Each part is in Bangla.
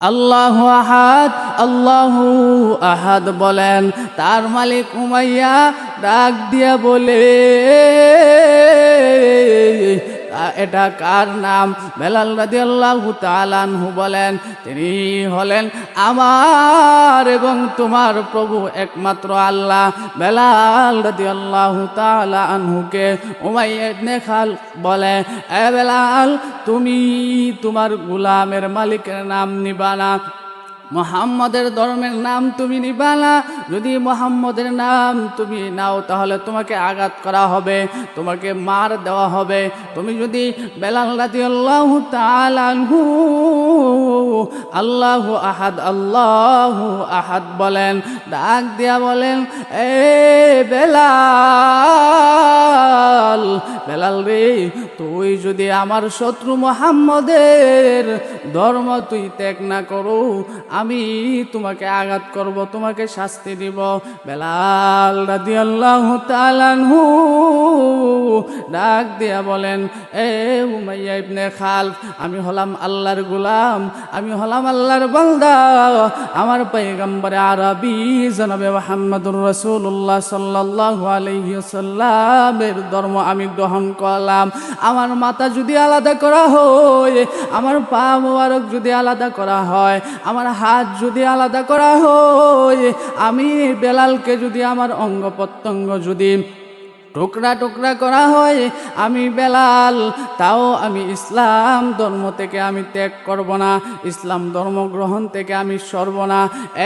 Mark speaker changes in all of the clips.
Speaker 1: আল্লাহু আহাদ আল্লাহু আহাদ বলেন। তার মালিক উমাইয়া ডাক দিয়া বলে, এটা কার নাম? বেলাল রাদিয়াল্লাহু তাআলা আনহু বলেন, তিনি হলেন আমার এবং তোমার প্রভু একমাত্র আল্লাহ। বেলাল রাদিয়াল্লাহু তাআলা আনহুকে উমাইয়া ইবনে খালদ বলে, এ বেলাল, তুমি তোমার গোলামের মালিকের নাম নিবা না, মুহাম্মদের ধর্মের নাম তুমি নিবা না। যদি মুহাম্মদের নাম তুমি নাও তাহলে তোমাকে আঘাত করা হবে, তোমাকে মার দেওয়া হবে। তুমি যদি বেলাল রাদিয়াল্লাহু তাআলা আনহু আল্লাহু আহাদ আল্লাহু আহাদ বলেন, ডাক দিয়া বলেন, এ বেলাল, বেলাল রে, তুই যদি আমার শত্রু মুহাম্মদের ধর্ম তুই ত্যাগ না করো, আমি তোমাকে আঘাত করব, তোমাকে শাস্তি দিব। বেলাল রাদিয়াল্লাহু তাআলা আনহু ডাক দিয়া বলেন, এ উমাইয়া ইবনে খালদ, আমি হলাম আল্লাহর গোলাম, আমি হলাম আল্লাহর বান্দা। আমার পয়গম্বর আরবি জনাবে মুহাম্মদুর রাসূলুল্লাহ সাল্লাল্লাহু আলাইহি ওয়াসাল্লামের ধর্ম আমি গ্রহণ করলাম। আমার মাথা যদি আলাদা করা হয়, আমার পা মোবারক যদি আলাদা করা হয়, আমার হাত যদি আলাদা করা হয়, আমি বেলালকে যদি আমার অঙ্গ প্রত্যঙ্গ যদি টুকরা টুকরা করা হয়, আমি বেলাল, তাও আমি ইসলাম ধর্ম থেকে আমি ত্যাগ করব না, ইসলাম ধর্ম গ্রহণ থেকে আমি সরব না,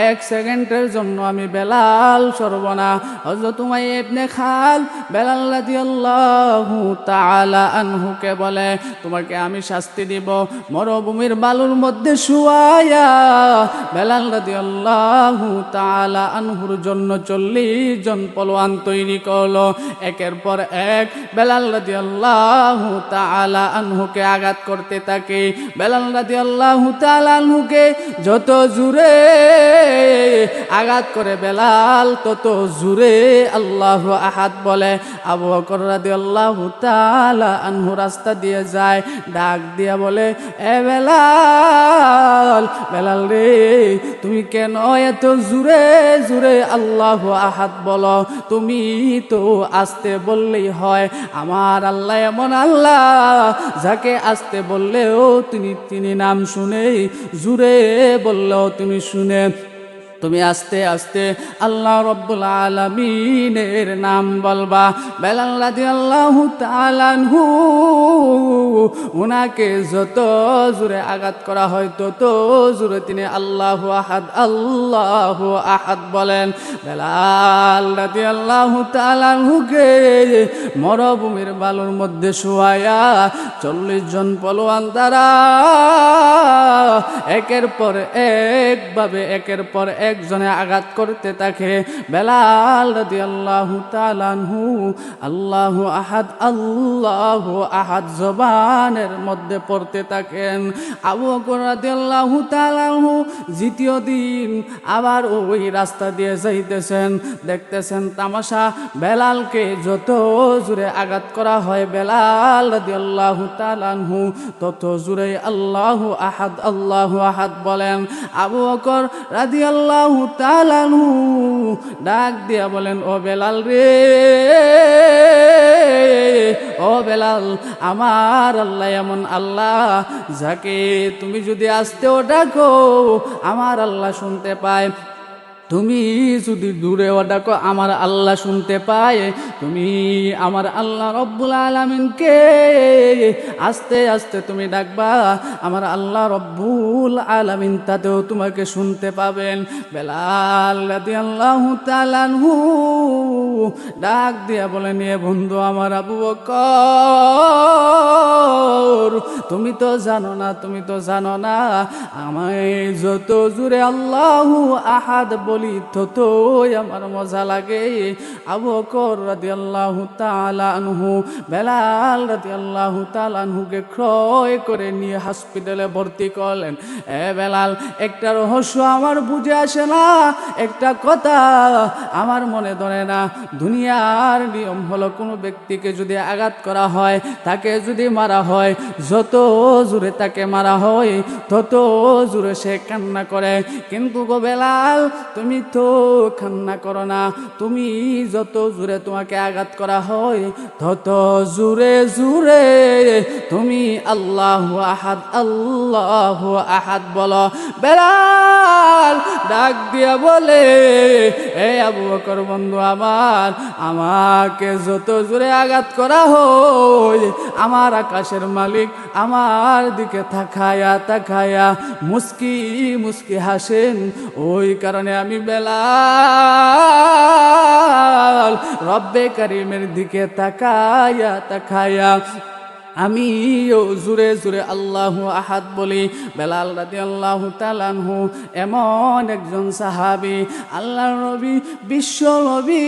Speaker 1: এক সেকেন্ডের জন্য আমি বেলাল সরব না। হযরত উমাইয়া ইবনে খালদ বেলাল রাদিয়াল্লাহু তাআলা আনহুকে বলে, তোমাকে আমি শাস্তি দিব। মরুভূমির বালুর মধ্যে শুয়ায়া বেলাল রাদিয়াল্লাহু তাআলা আনহুর জন্য 40 জন পলোয়ান তৈরি করলো। একের পর এক বেলাল রাদিয়াল্লাহু তাআলা আনহুকে আঘাত করতে থাকে। বেলাল রাদিয়াল্লাহু তাআলা আনহুকে যত জোরে আঘাত করে বেলাল, তত জোরে আল্লাহু আহাদ বলে। আবু বকর রাদিয়াল্লাহু তাআলা আনহু রাস্তা দিয়ে যায়, ডাক দিয়া বলে, এ বেলাল, বেলাল রে, তুমি কেন এত জোরে জোরে আল্লাহু আহাদ বলো? তুমি তো আস্তে বললেই হয়। আমার আল্লাহ এমন আল্লাহ, যাকে আস্তে বললেও তিনি নাম শুনে, জুরে বললেও তুমি শুনে। তুমি আস্তে আস্তে আল্লাহ রব্বুল আলামিনের নাম বলবা। বেলাল রাদিয়াল্লাহু তাআলা আনহু উনাকে যত জোরে আঘাত করা হয়, তত জোরে তিনি আল্লাহু আহাদ আল্লাহু আহাদ বলেন। বেলাল রাদিয়াল্লাহু তাআলা আনহুকে মরুভূমির বালুর মধ্যে শুয়ায়া 40 জন পলোয়ান দ্বারা একের পর এক ভাবে একের পর একজনে আঘাত করতে থাকে। বেলাল রাদিয়াল্লাহু তাআলা আনহু আল্লাহু আহাদ আল্লাহু আহাদ জবানের মধ্যে পড়তে থাকেন। আবু বকর রাদিয়াল্লাহু তাআলা আনহু দ্বিতীয় দিন আবার ওই রাস্তা দিয়ে যাইতেছেন, দেখতেছেন তামাশা। বেলালকে যত জোরে আঘাত করা হয়, বেলাল রাদিয়াল্লাহু তাআলা আনহু তত জোরে আল্লাহু আহাদ বলেন। আবু বকর রাদিয়াল্লাহু তাআলা আনহু ডাক দিয়া বলেন, ও বেলাল রে, ও বেলাল, আমার আল্লাহ এমন আল্লাহ, যাকে তুমি যদি আস্তেও ডাকো আমার আল্লাহ শুনতে পায়, তুমি যদি দূরেও ডাকো আমার আল্লাহ শুনতে পায়। তুমি আমার আল্লাহ রব্বুল আলামিনকে আস্তে আস্তে তুমি ডাকবা, আমার আল্লাহ রব্বুল আলামিন তাতেও তোমাকে শুনতে পাবেন। বেলাল রাদিয়াল্লাহু তাআলা আনহু ডাক দিয়া বলেন, এ বন্ধু আমার আবু বকর, তুমি তো জানো না আমায় যত জোরে আল্লাহু আহাদ বলি তত আমার মজা লাগে। আবু বকর রাদিয়াল্লাহু তাআলা আনহু বেলাল রাদিয়াল্লাহু তাআলা আনহুকে ক্রয় করে নিয়ে হসপিটালে ভর্তি করলেন। এ বেলাল, একটা রহস্য আমার বুঝে আসে না, একটা কথা আমার মনে ধরে না। দুনিয়ার নিয়ম হলো, কোনো ব্যক্তিকে যদি আঘাত করা হয়, তাকে যদি মারা মারা হয়, যত জোরে তাকে মারা হয় তত জোরে সে কান্না করে। কিন্তু গো বেলাল, তুমি তো কান্না করো না, তুমি যত জোরে তোমাকে আঘাত করা হয় তত জোরে জোরে তুমি আল্লাহু আহাদ আল্লাহু আহাদ বলো। বেলাল ডাক দিয়া বলে, এই আবু বকর বন্ধু আমার, আমাকে যত জোরে আঘাত করা হয়, আমার আকাশের মালিক আমার দিকে তাকায়া তাকায়া মুস্কি মুস্কি হাসেন। ওই কারণে আমি বেলাল রব্বে কারিমের দিকে তাকায়া তাকায়া আমিও জুরে জুরে আল্লাহু আহাদ বলি। বেলাল রাদিয়াল্লাহু তাআলা আনহু এমন একজন সাহাবী, আল্লাহর নবী বিশ্ব নবী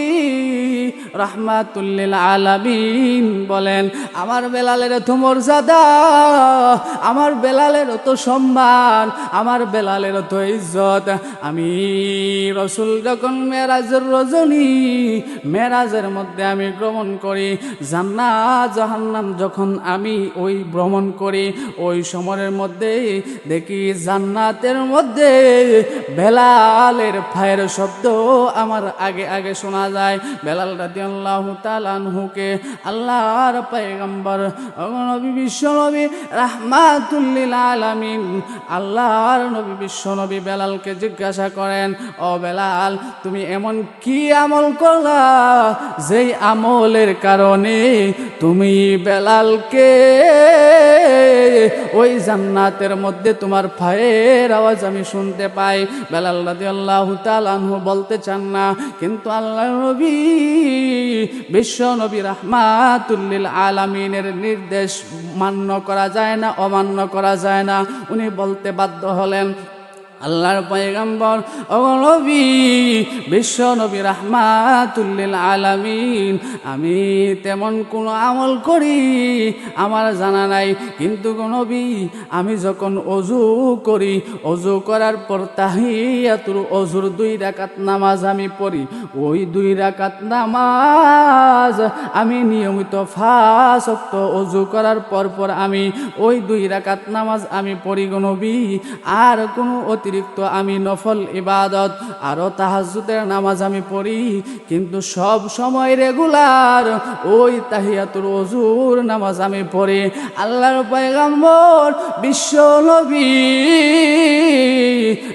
Speaker 1: রাহমাতুল লিল আলামিন বলেন, আমার বেলালের এত মর্যাদা, আমার বেলালের এত সম্মান, আমার বেলালের এত ইজ্জত, আমি রাসূল যখন মেরাজের রজনী, মেরাজের মধ্যে আমি ভ্রমণ করি, জান্নাত জাহান্নাম যখন আমি ওই ভ্রমণ করি, ওই সময়ের মধ্যে দেখি জান্নাতের মধ্যে বেলালের পায়ের শব্দ আমার আগে আগে শোনা যায়। বেলাল রাদিয়াল্লাহু তাআলা আনহুকে আল্লাহর পয়গম্বর নবী বিশ্ব নবী রাহমাতুল লিল আলামিন, আল্লাহর নবী বিশ্ব নবী বেলালকে জিজ্ঞাসা করেন, ও বেলাল, তুমি এমন কি আমল করলা যেই আমলের কারণে তুমি বেলালকে ওই জান্নাতের মধ্যে তোমার পায়ের আওয়াজ আমি শুনতে পাই? বেলাল রাদিয়াল্লাহু তাআলা আনহু বলতে চান না, কিন্তু আল্লাহর নবী বিশ্ব নবী রাহমাতুল লিল আলামিনের নির্দেশ মান্য করা যায় না, অমান্য করা যায় না। উনি বলতে বাধ্য হলেন, আল্লাহর পয়গম্বর ও নবী বিশ্ব নবী রাহমাতুল লিল আলামিন, আমি তেমন কোনো আমল করি আমার জানা নাই, কিন্তু গো নবী, আমি যখন অজু করি, অজু করার পর তাহিয়াতুল অজুর 2 রাকাত নামাজ আমি পড়ি, ওই 2 রাকাত নামাজ আমি নিয়মিত 5 ওয়াক্ত অজু করার পর আমি ওই 2 রাকাত নামাজ আমি পড়ি গো নবী। আর কোনো অতিরিক্ত আমি নফল ইবাদত আরো তাহাজ্জুদের নামাজ আমি পড়ি, কিন্তু সব সময় রেগুলার ওই তাহিয়াতুল ওযুর নামাজ আমি পড়ি। আল্লাহর পয়গম্বর বিশ্ব নবী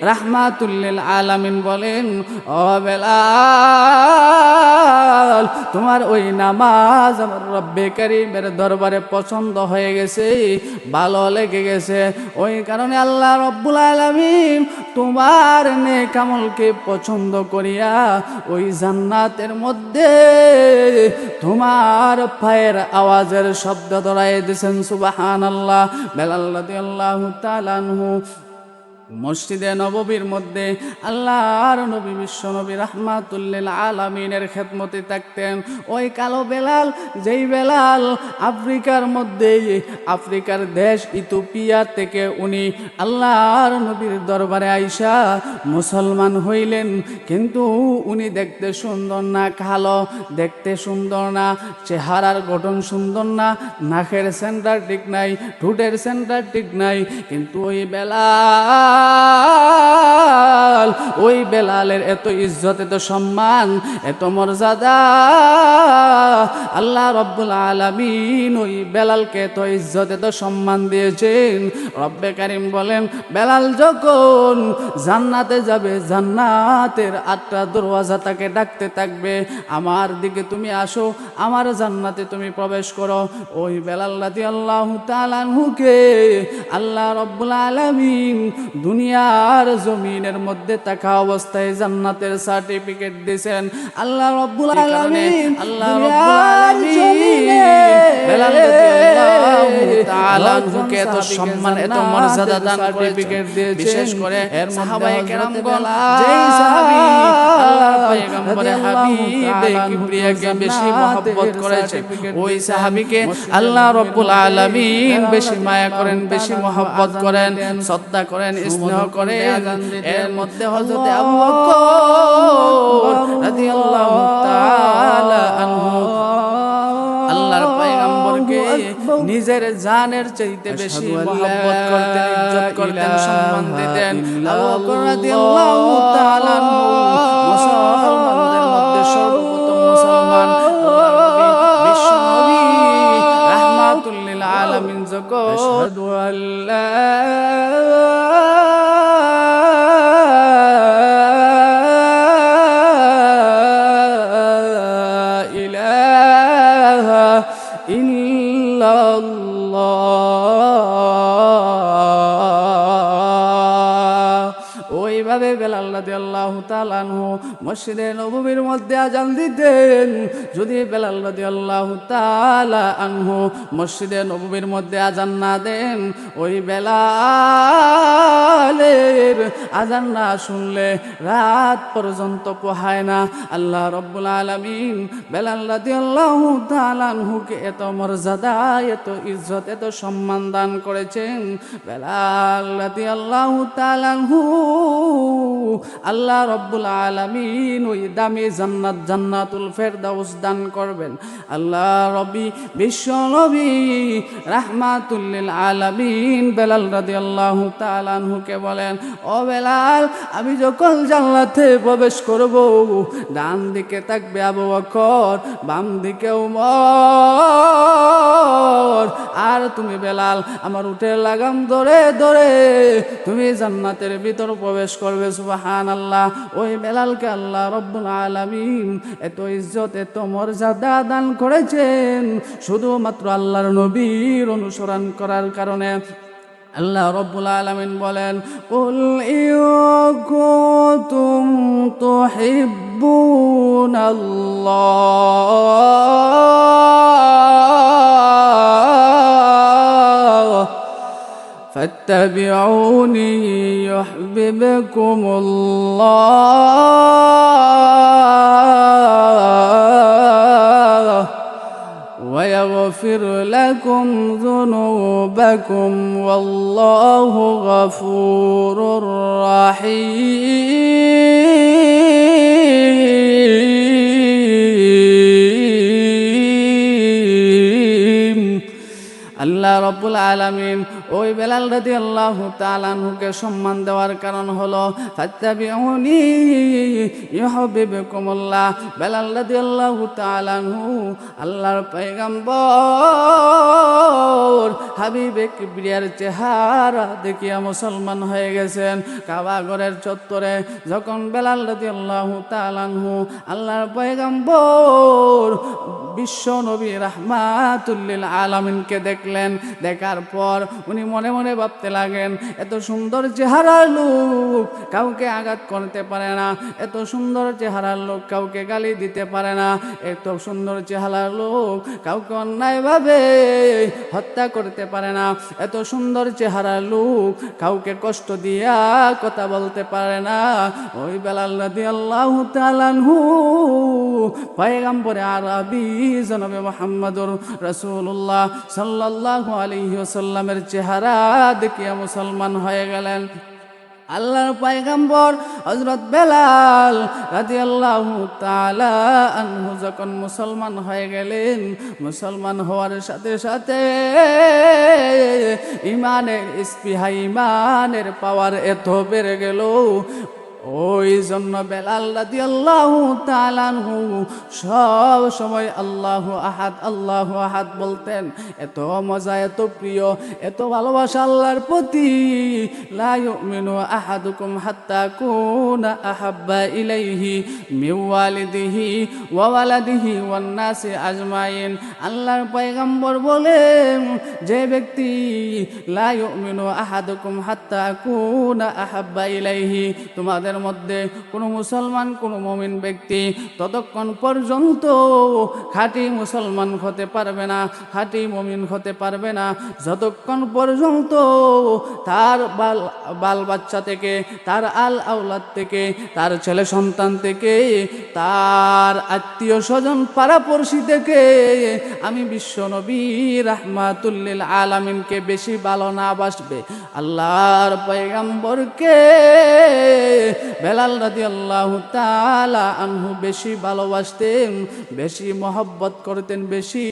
Speaker 1: রাহমাতুল লিল আলামিন বলেন, ও বেলাল, তোমার ওই নামাজ আমার রব্বে কারীমের দরবারে পছন্দ হয়ে গেছে, ভালো লেগে গেছে। ওই কারণে আল্লাহ রব্বুল আলামিন তোমার নেক আমলকে পছন্দ করিয়া ওই জান্নাতের মধ্যে তোমার পায়ের আওয়াজের শব্দ ধরাই দিয়েছেন। সুবহানাল্লাহ। বেলাল রাদিয়াল্লাহু তাআলা আনহু মসজিদে নববীর মধ্যে আল্লাহর নবী বিশ্ব নবী রাহমাতুল লিল আলামিনের খেদমতে থাকতেন। ওই কালো বেলাল, যেই বেলাল আফ্রিকার মধ্যে, আফ্রিকার দেশ ইথিওপিয়া থেকে উনি আল্লাহর নবীর দরবারে আইসা মুসলমান হইলেন, কিন্তু উনি দেখতে সুন্দর না, কালো, দেখতে সুন্দর না, চেহারার গঠন সুন্দর না, নাকের সেন্টার ঠিক নাই, ঠোঁটের সেন্টার ঠিক নাই, কিন্তু ওই বেলাল, ওই বেলালের এত ইজ্জত, এত সম্মান, এত মর্যাদা, আল্লাহ রব্বুল আলামিন ওই বেলালকে এত ইজ্জত, এত সম্মান দিয়েছেন। রব্বে কারীম বলেন, বেলাল যখন জান্নাতে যাবে, জান্নাতের 8টা দরওয়াজা তাকে ডাকতে থাকবে, আমার দিকে তুমি আসো, আমার জান্নাতে তুমি প্রবেশ করো। ওই বেলাল রাদিয়াল্লাহু তাআলা আনহুকে আল্লাহ রব্বুল আলামিন দুনিয়ার জমিনের মধ্যে থাকা অবস্থায় জান্নাতের সার্টিফিকেট দিয়েছেন। আল্লাহ রব্বুল আলামিন, আল্লাহ রব্বুল আলামিন বেলাল রাদিয়াল্লাহু তাআলা আনহুকে এত সম্মান, এত মর্যাদা দান করেছেন। বিশেষ করে সাহাবায়ে কেরামগণ, যেই সাহাবী আল্লাহর পয়গম্বরের হাবিবে কিবরিয়াকে বেশি মহব্বত করেছেন, ওই সাহাবীকে আল্লাহ রব্বুল আলামিন বেশি মায়া করেন, বেশি মহব্বত করেন, শ্রদ্ধা করেন, স্নেহ করেন। এর মধ্যে হযরত আবু বকর রাদিয়াল্লাহু তাআলা আনহু আল্লাহর পয়গম্বরকে নিজের জানের চাইতে বেশি মহব্বত করতেন, ইজ্জত করতেন, সম্মান দিতেন। আবু বকর রাদিয়াল্লাহু তাআলা মুসলমানদের মধ্যে সর্বপ্রথম মুসলমান, আল্লাহর নবী, বিশ্ব নবী, রাহমাতুল লিল আলামিন যখন আশহাদু আল্লা ওইভাবে বেলাল রাদিয়াল্লাহু তাআলা আনহু মসজিদে নববীর মধ্যে আযান দিতেন। যদি বেলাল রাদিয়াল্লাহু তাআলা আনহু মসজিদে নববীর মধ্যে আযান না দেন, ওই বেলালের আযান না শুনলে রাত পর্যন্ত পোহায় না। আল্লাহ রাব্বুল আলামিন বেলাল রাদিয়াল্লাহু তাআলা আনহুকে এত মর্যাদা, এত ইজ্জত, এত সম্মান দান করেছেন। বেলাল রাদিয়াল্লাহু তাআলা আনহু আল্লাহ রাব্বুল আলামিন ওই দামি জান্নাত, জান্নাতুল ফেরদাউস দান করবেন। আল্লাহ রব্বি বিশ্ব নবী রাহমাতুল লিল আলামিন বেলাল রাদিয়াল্লাহু তাআলা আনহুকে বলেন, ও বেলাল, আমি যখন জান্নাতে প্রবেশ করব, ডান দিকে থাকবে আবু বকর, বাম দিকে উমর, আর তুমি বেলাল আমার উটের লাগাম ধরে ধরে তুমি জান্নাতের ভিতর প্রবেশ করবে। সুবহানাল্লাহ। ওই বেলালকে আল্লাহ রাব্বুল আলামিন এত ইজ্জত, এত মর্যাদা দান করেছেন শুধুমাত্র আল্লাহর নবীর অনুসরণ করার কারণে। আল্লাহ রাব্বুল আলামিন বলেন, কুল ইন কুনতুম তুহিব্বুনাল্লাহ فاتبعوني يحببكم الله ويغفر لكم ذنوبكم والله غفور رحيم। আল্লাহ রাব্বুল আলামিন ওই বেলাল রাদিয়াল্লাহু তাআলা আনহুকে সম্মান দেওয়ার কারণ হলো ফাত্তাবিউনি ইউহিব্বুকুমুল্লাহ। বেলাল রাদিয়াল্লাহু তাআলা আনহু আল্লাহর পয়গম্বর হাবিবে কিবরিয়ার চেহারা দেখিয়া মুসলমান হয়ে গেছেন। কাবা ঘরের চত্বরে যখন বেলাল রাদিয়াল্লাহু তাআলা আনহু আল্লাহর পয়গম্বর বিশ্ব নবী রাহমাতুল লিল আলামিনকে দেখলেন, দেখার পর উনি মনে মনে ভাবতে লাগেন, এত সুন্দর চেহারার লোক কাউকে আঘাত করতে পারে না, এত সুন্দর চেহারার লোক কাউকে গালি দিতে পারে না, এত সুন্দর চেহারার লোক কাউকে অন্যায়ভাবে হত্যা করতে পারে না, এত সুন্দর চেহারার লোক কাউকে কষ্ট দিয়া কথা বলতে পারে না। ওই বেলাল রাদিয়াল্লাহু তাআলা আনহু পয়গম্বরে আরবি জনাবে মুহাম্মদুর রাসূলুল্লাহ সাল্লাল্লাহু আলাইহি ওয়াসাল্লামের চেহারা দেখিয়া মুসলমান হয়ে গেলেন। আল্লাহর পয়গম্বর হযরত বেলাল রাদিয়াল্লাহু তাআলা আনহু যখন মুসলমান হয়ে গেলেন, মুসলমান হওয়ার সাথে সাথে ঈমানের স্পৃহা, ঈমানের পাওয়ার এত বেড়ে গেল, ওই জন্য বেলাল রাদিয়াল্লাহু তাআলা আনহু সব সময় আল্লাহু আহাদ, আল্লাহু আহাদ বলতেন। এত মজা, এত প্রিয়, এত ভালোবাসা আল্লাহর প্রতি। লা ইউমিনু আহাদুকুম হাত্তা কুনা আহাব্বা ইলাইহি মিন ওয়ালিদিহি ওয়া ওয়ালাদিহি ওয়ান নাসি আজমাইন। আল্লাহর পয়গম্বর বলেন, যে ব্যক্তি লা ইউমিনু আহাদুকুম হাত্তা কুনা আহাব্বা ইলাইহি, তোমাদের মধ্যে কোনো মুসলমান, কোনো মুমিন ব্যক্তি ততক্ষণ পর্যন্ত খাঁটি মুসলমান হতে পারবে না, খাঁটি মুমিন হতে পারবে না, যতক্ষণ পর্যন্ত তার বাল বাচ্চা থেকে, তার আল আওলাদ থেকে, তার ছেলে সন্তান থেকে, তার আত্মীয় স্বজন পাড়াপড়শি থেকে আমি বিশ্ব নবী রাহমাতুল লিল আলামিনকে বেশি ভালো না বাসবে। আল্লাহর পয়গম্বরকে বেলাল রাদিয়াল্লাহু তাআলা আনহু বেশি ভালোবাসতেন, বেশি মহব্বত করতেন, বেশি